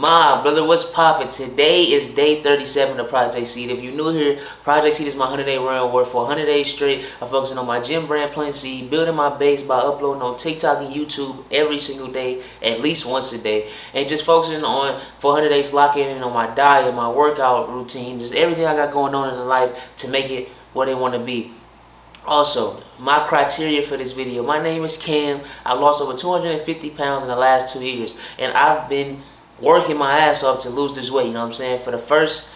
My brother, what's poppin'? Today is day 37 of Project Seed. If you're new here, Project Seed is my 100-day run where for 100 days straight, I'm focusing on my gym brand, Plantsaseed, building my base by uploading on TikTok and YouTube every single day, at least once a day, and just focusing on, for 100 days, locking in on my diet, my workout routine, just everything I got going on in life to make it what they want to be. Also, my criteria for this video, my name is Cam. I lost over 250 pounds in the last 2 years, and I've been working my ass off to lose this weight, you know what I'm saying? For the first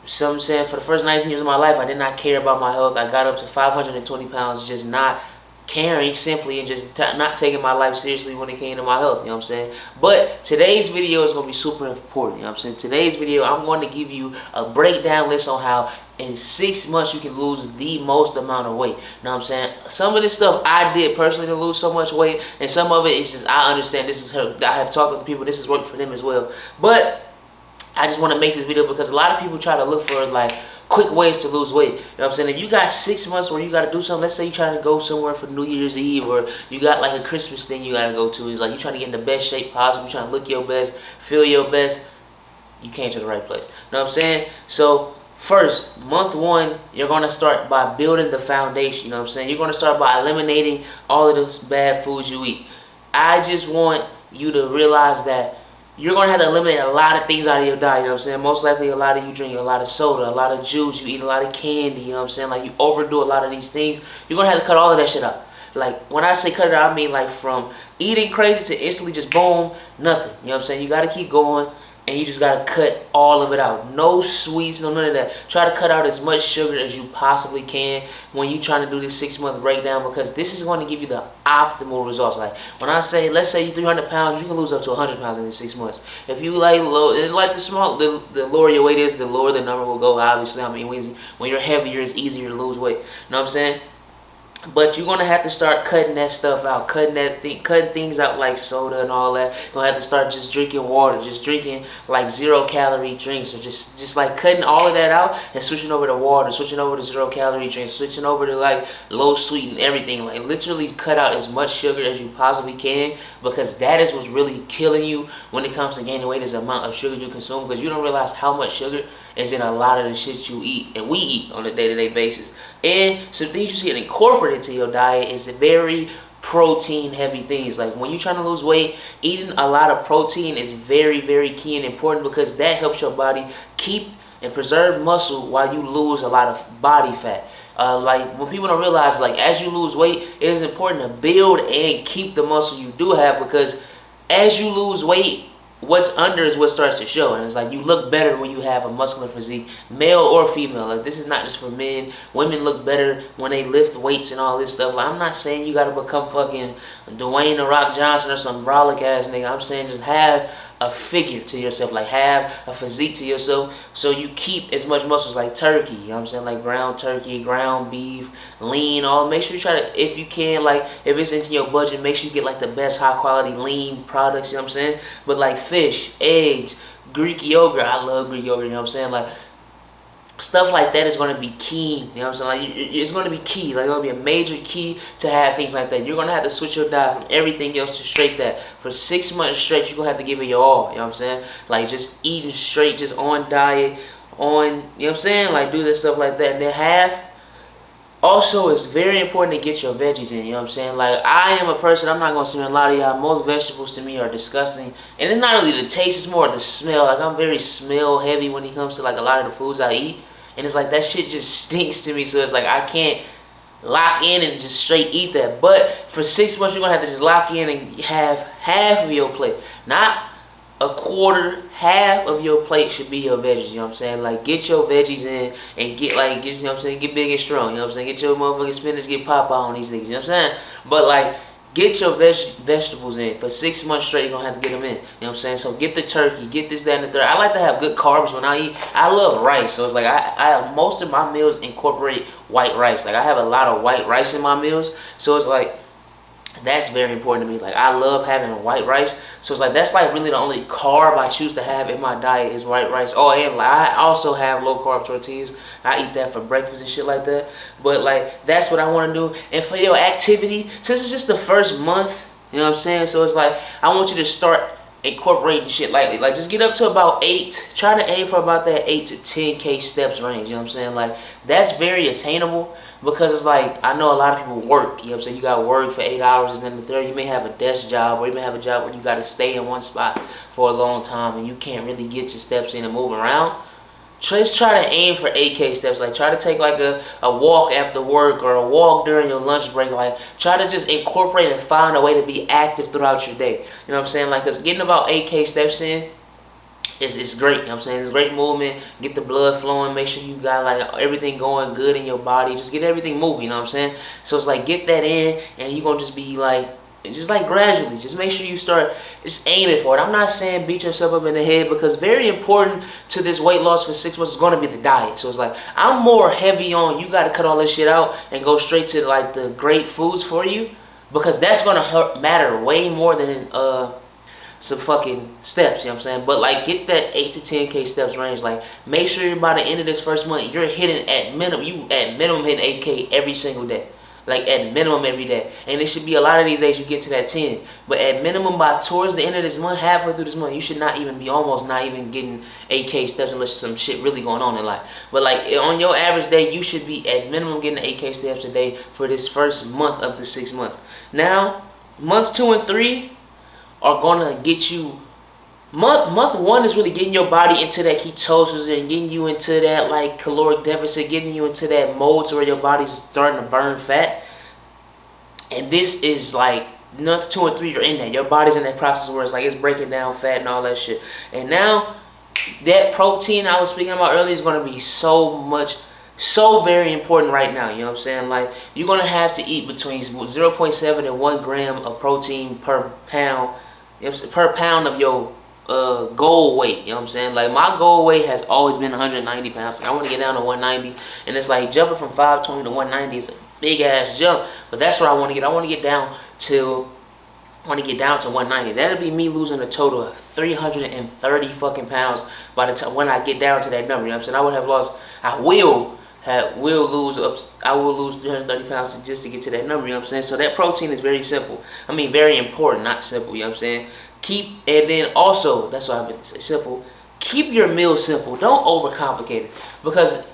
19 years of my life, I did not care about my health. I got up to 520 pounds just not caring simply and just not taking my life seriously when it came to my health, you know what I'm saying? But today's video is going to be super important, you know what I'm saying? Today's video, I'm going to give you a breakdown list on how in 6 months you can lose the most amount of weight, you know what I'm saying? Some of this stuff I did personally to lose so much weight, and some of it is just, I understand this is her, I have talked to people, this has worked for them as well. But I just want to make this video because a lot of people try to look for like quick ways to lose weight. You know what I'm saying? If you got 6 months where you got to do something, let's say you're trying to go somewhere for New Year's Eve, or you got like a Christmas thing you got to go to. It's like you're trying to get in the best shape possible, you're trying to look your best, feel your best. You came to the right place. You know what I'm saying? So first, month one, you're going to start by building the foundation. You know what I'm saying? You're going to start by eliminating all of those bad foods you eat. I just want you to realize that you're going to have to eliminate a lot of things out of your diet, you know what I'm saying? Most likely a lot of you drink a lot of soda, a lot of juice, you eat a lot of candy, you know what I'm saying? Like you overdo a lot of these things. You're going to have to cut all of that shit out. Like when I say cut it out, I mean like from eating crazy to instantly just boom, nothing. You know what I'm saying? You got to keep going. And you just got to cut all of it out. No sweets, no none of that. Try to cut out as much sugar as you possibly can when you're trying to do this 6-month breakdown, because this is going to give you the optimal results. Like when I say, let's say you're 300 pounds, you can lose up to 100 pounds in the 6 months. If you like low, like the lower your weight is, the lower the number will go, obviously. I mean, when you're heavier, it's easier to lose weight. You know what I'm saying? But you're gonna have to start cutting that stuff out, cutting things out like soda and all that. You're gonna have to start just drinking water, just drinking like 0-calorie drinks, or just like cutting all of that out and switching over to water, switching over to 0-calorie drinks, switching over to like low sweet and everything. Like literally cut out as much sugar as you possibly can, because that is what's really killing you when it comes to gaining weight, is the amount of sugar you consume, because you don't realize how much sugar is in a lot of the shit you eat and we eat on a day-to-day basis. And some things you should incorporate into your diet is very protein heavy things. Like when you're trying to lose weight, eating a lot of protein is very, very key and important, because that helps your body keep and preserve muscle while you lose a lot of body fat. Like when people don't realize, like as you lose weight, it is important to build and keep the muscle you do have, because as you lose weight, what's under is what starts to show. And it's like you look better when you have a muscular physique, male or female. Like this is not just for men. Women look better when they lift weights and all this stuff. Like I'm not saying you got to become fucking Dwayne The Rock Johnson or some brolic ass nigga. I'm saying just have a figure to yourself, like have a physique to yourself, so you keep as much muscles, like turkey, you know what I'm saying, like ground turkey, ground beef, lean, all. Make sure you try to, if you can, like if it's into your budget, make sure you get like the best high quality lean products, you know what I'm saying? But like fish, eggs, Greek yogurt, I love Greek yogurt, you know what I'm saying? Like stuff like that is going to be key, you know what I'm saying? Like it's going to be key, like it's going to be a major key to have things like that. You're going to have to switch your diet from everything else to straight that. For 6 months straight, you're going to have to give it your all, you know what I'm saying? Like just eating straight, just on diet, on, you know what I'm saying? Like do this stuff like that. And then half, also, it's very important to get your veggies in, you know what I'm saying? Like, I am a person, I'm not going to say a lot of y'all, most vegetables to me are disgusting. And it's not really the taste, it's more the smell. Like, I'm very smell heavy when it comes to, like, a lot of the foods I eat. And it's like, that shit just stinks to me. So it's like, I can't lock in and just straight eat that. But for 6 months, you're going to have to just lock in and have half of your plate. Not a quarter, half of your plate should be your veggies, you know what I'm saying? Like, get your veggies in and get, like, you know what I'm saying, get big and strong, you know what I'm saying? Get your motherfucking spinach, get Popeye on these niggas, you know what I'm saying? But, like, get your vegetables in. For 6 months straight, you're going to have to get them in, you know what I'm saying? So, get the turkey, get this, that, and the third. I like to have good carbs when I eat. I love rice, so it's like, I most of my meals incorporate white rice. Like, I have a lot of white rice in my meals, so it's like, that's very important to me. Like, I love having white rice. So it's like, that's like really the only carb I choose to have in my diet is white rice. Oh, and like, I also have low carb tortillas. I eat that for breakfast and shit like that. But like, that's what I want to do. And for your activity, since it's just the first month, you know what I'm saying? So it's like, I want you to start incorporating shit lightly. Like, just get up to about 8. Try to aim for about that 8 to 10K steps range. You know what I'm saying? Like, that's very attainable, because it's like, I know a lot of people work. You know what I'm saying? You got to work for 8 hours, and then the third, you may have a desk job, or you may have a job where you got to stay in one spot for a long time, and you can't really get your steps in and move around. Just try to aim for 8K steps. Like, try to take like a walk after work, or a walk during your lunch break. Like, try to just incorporate and find a way to be active throughout your day. You know what I'm saying? Like, because getting about 8K steps in is great. You know what I'm saying? It's great movement. Get the blood flowing. Make sure you got like everything going good in your body. Just get everything moving. You know what I'm saying? So it's like, get that in, and you're going to just be like, just like gradually, just make sure you start just aiming for it. I'm not saying beat yourself up in the head, because very important to this weight loss for 6 months is going to be the diet. So it's like, I'm more heavy on, you got to cut all this shit out and go straight to like the great foods for you, because that's going to matter way more than some fucking steps. You know what I'm saying? But like, get that 8 to 10K steps range. Like, make sure by the end of this first month, you're hitting at minimum, hitting 8K every single day. Like, at minimum every day. And it should be a lot of these days you get to that 10. But at minimum, by towards the end of this month, halfway through this month, you should not even be, almost not even getting 8K steps, unless some shit really going on in life. But like, on your average day, you should be at minimum getting 8K steps a day for this first month of the 6 months. Now, months 2 and 3 are gonna get you. Month 1 is really getting your body into that ketosis and getting you into that like caloric deficit, getting you into that mode to where your body's starting to burn fat. And this is like month 2 and 3, you're in that. Your body's in that process where it's like, it's breaking down fat and all that shit. And now that protein I was speaking about earlier is going to be so very important right now. You know what I'm saying? Like, you're going to have to eat between 0.7 and 1 gram of protein per pound, you know, per pound of your goal weight. You know what I'm saying? Like, my goal weight has always been 190 pounds. Like, I want to get down to 190, and it's like jumping from 520 to 190 is a big ass jump, but that's where I want to get. I want to get down to 190. That'll be me losing a total of 330 fucking pounds by the time when I get down to that number. You know what I'm saying? I will lose 330 pounds just to get to that number. You know what I'm saying? So that protein is very simple. I mean, very important, not simple. You know what I'm saying? And then also, that's why I meant to say simple. Keep your meals simple. Don't overcomplicate it, because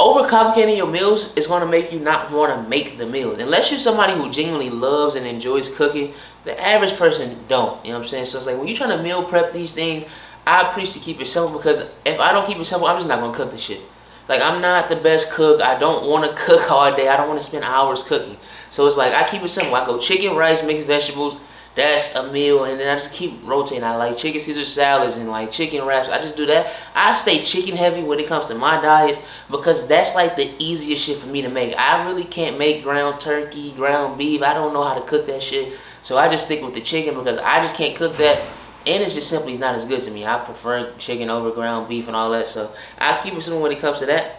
overcomplicating your meals is going to make you not want to make the meals. Unless you're somebody who genuinely loves and enjoys cooking, the average person don't. You know what I'm saying? So it's like, when you're trying to meal prep these things, I preach to keep it simple, because if I don't keep it simple, I'm just not going to cook the shit. Like, I'm not the best cook. I don't want to cook all day. I don't want to spend hours cooking. So it's like, I keep it simple. I go chicken, rice, mixed vegetables. That's a meal, and then I just keep rotating. I like chicken Caesar salads and like chicken wraps. I just do that. I stay chicken heavy when it comes to my diets, because that's like the easiest shit for me to make. I really can't make ground turkey, ground beef. I don't know how to cook that shit. So I just stick with the chicken, because I just can't cook that, and it's just simply not as good to me. I prefer chicken over ground beef and all that. So I keep it simple when it comes to that.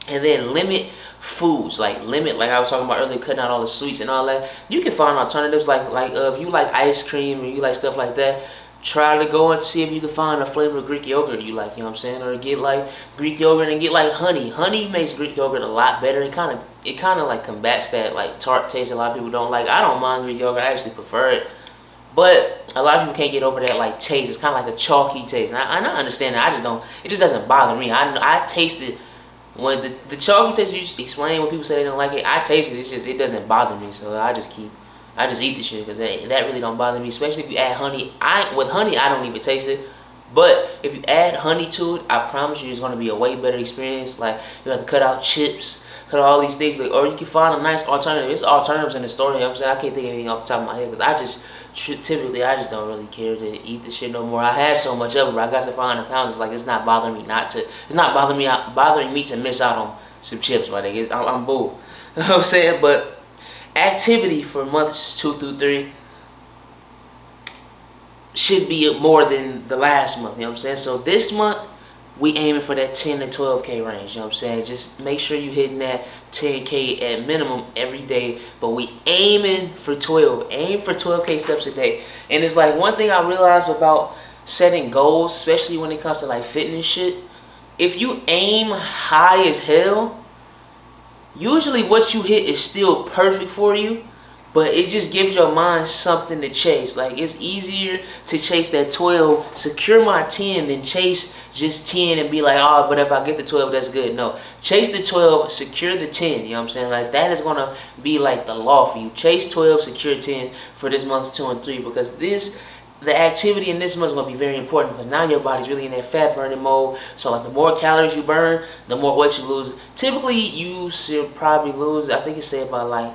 And then limit foods, like I was talking about earlier, cutting out all the sweets and all that. You can find alternatives, like if you like ice cream or you like stuff like that, try to go and see if you can find a flavor of Greek yogurt you like. You know what I'm saying? Or get like Greek yogurt and get like honey. Honey makes Greek yogurt a lot better. It kind of like combats that like tart taste a lot of people don't like. I don't mind Greek yogurt. I actually prefer it. But a lot of people can't get over that like taste. It's kind of like a chalky taste. And I understand that. I just don't. It just doesn't bother me. I taste it. When the chalky taste, you just explain when people say they don't like it. I taste it. It's just, it doesn't bother me. So I just eat the shit, because that really don't bother me. Especially if you add honey. With honey, I don't even taste it. But if you add honey to it, I promise you, it's gonna be a way better experience. Like, you have to cut out chips, cut out all these things, like, or you can find a nice alternative. It's alternatives in the store. You know what I'm saying? I can't think of anything off the top of my head, because I just don't really care to eat the shit no more. I had so much of it, but I got to 500 pounds. It's like, it's not bothering me to miss out on some chips. Like, I'm bull. You know what I'm saying? But activity for months 2 through 3 should be more than the last month. You know what I'm saying? So this month, we aiming for that 10 to 12K range. You know what I'm saying? Just make sure you hitting that 10K at minimum every day. But we aiming for 12. Aim for 12K steps a day. And it's like, one thing I realized about setting goals, especially when it comes to like fitness shit, if you aim high as hell, usually what you hit is still perfect for you, But it just gives your mind something to chase. Like, it's easier to chase that 12, secure my 10, than chase just 10 and be like, oh, but if I get the 12, that's good. No, chase the 12, secure the 10. You know what I'm saying? Like, that is going to be like the law for you. Chase 12, secure 10 for this month's 2 and 3, because the activity in this month is going to be very important, because now your body's really in that fat burning mode. So like, the more calories you burn, the more weight you lose. Typically, you should probably lose, I think it said about like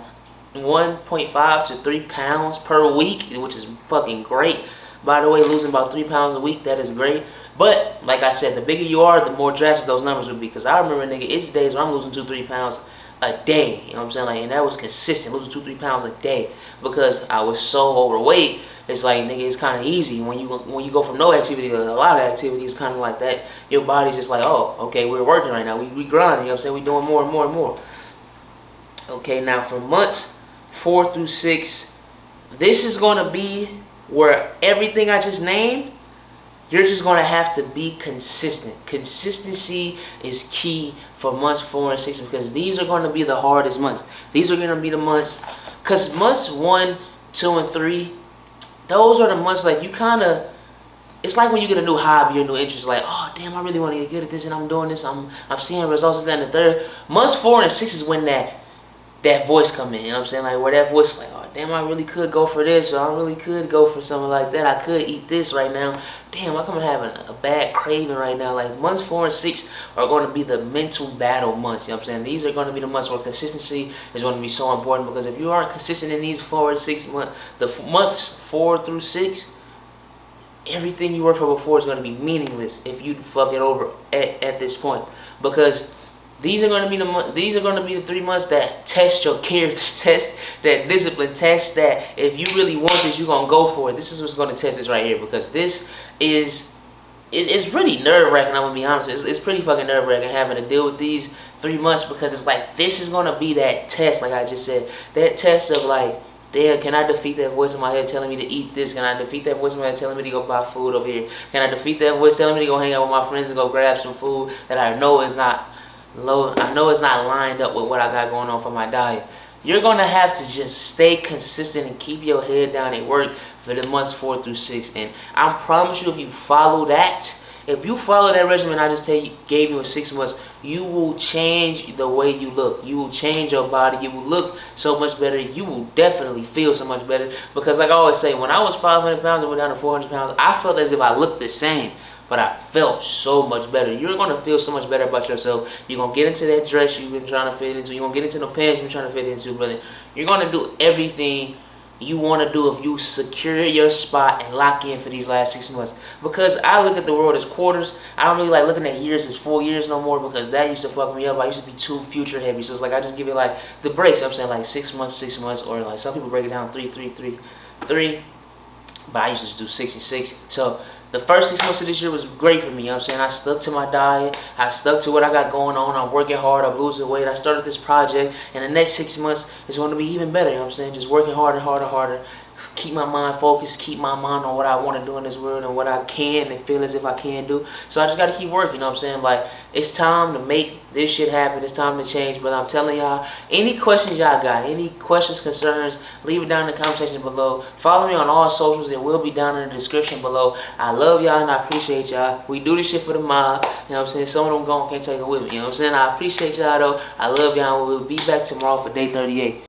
1.5 to 3 pounds per week, which is fucking great. By the way, losing about 3 pounds a week, that is great. But like I said, the bigger you are, the more drastic those numbers would be. Because I remember, nigga, it's days where I'm losing 2-3 pounds a day. You know what I'm saying? Like, and that was consistent, losing 2-3 pounds a day, because I was so overweight. It's like, nigga, it's kind of easy when you go from no activity to a lot of activity. It's kind of like that. Your body's just like, oh, okay, we're working right now. We grinding. You know what I'm saying? We doing more and more and more. Okay, now for months 4 through 6, this is going to be where everything I just named, you're just going to have to be consistent. Consistency is key for months 4 and 6, because these are going to be the hardest months. These are going to be the months, because months 1, 2, and 3, those are the months, like, you kind of, it's like when you get a new hobby or new interest, like, oh, damn, I really want to get good at this, and I'm doing this, I'm seeing results, and then the third. Months 4 and 6 is when that voice come in, you know what I'm saying? Like, where that voice is like, oh, damn, I really could go for this, or I really could go for something like that. I could eat this right now. Damn, I'm having a bad craving right now. Like, months 4 and 6 are going to be the mental battle months, you know what I'm saying? These are going to be the months where consistency is going to be so important, because if you aren't consistent in these 4 and 6 months, months 4 through 6, everything you worked for before is going to be meaningless if you fuck it over at this point. Because these are going to be the 3 months that test your character, test that discipline, test that if you really want this, you're going to go for it. This is what's going to test this right here, because this is, it's pretty nerve-wracking, I'm going to be honest. It's pretty fucking nerve-wracking having to deal with these 3 months, because it's like, this is going to be that test, like I just said, that test of like, damn, can I defeat that voice in my head telling me to eat this? Can I defeat that voice in my head telling me to go buy food over here? Can I defeat that voice telling me to go hang out with my friends and go grab some food that I know is not lined up with what I got going on for my diet? You're going to have to just stay consistent and keep your head down and work for the months 4 through 6. And I promise you, if you follow that, if you follow that regimen I just gave you in 6 months, you will change the way you look. You will change your body. You will look so much better. You will definitely feel so much better. Because like I always say, when I was 500 pounds and went down to 400 pounds, I felt as if I looked the same, but I felt so much better. You're going to feel so much better about yourself. You're going to get into that dress you've been trying to fit into. You're going to get into the pants you've been trying to fit into, brother. You're going to do everything you want to do if you secure your spot and lock in for these last 6 months. Because I look at the world as quarters. I don't really like looking at years as 4 years no more, because that used to fuck me up. I used to be too future heavy. So it's like, I just give it like the breaks. I'm saying like 6 months, or like some people break it down 3. But I used to just do 6 and 6. So the first 6 months of this year was great for me. You know what I'm saying? I stuck to my diet. I stuck to what I got going on. I'm working hard. I'm losing weight. I started this project. And the next 6 months is going to be even better. You know what I'm saying? Just working harder, harder. Keep my mind focused. Keep my mind on what I want to do in this world and what I can and feel as if I can do. So I just got to keep working. You know what I'm saying? Like, it's time to make this shit happen. It's time to change. But I'm telling y'all, any questions y'all got, any questions, concerns, leave it down in the comment section below. Follow me on all socials. It will be down in the description below. I love y'all and I appreciate y'all. We do this shit for the mob. You know what I'm saying? Some of them gone can't take it with me. You know what I'm saying? I appreciate y'all though. I love y'all. We'll be back tomorrow for day 38.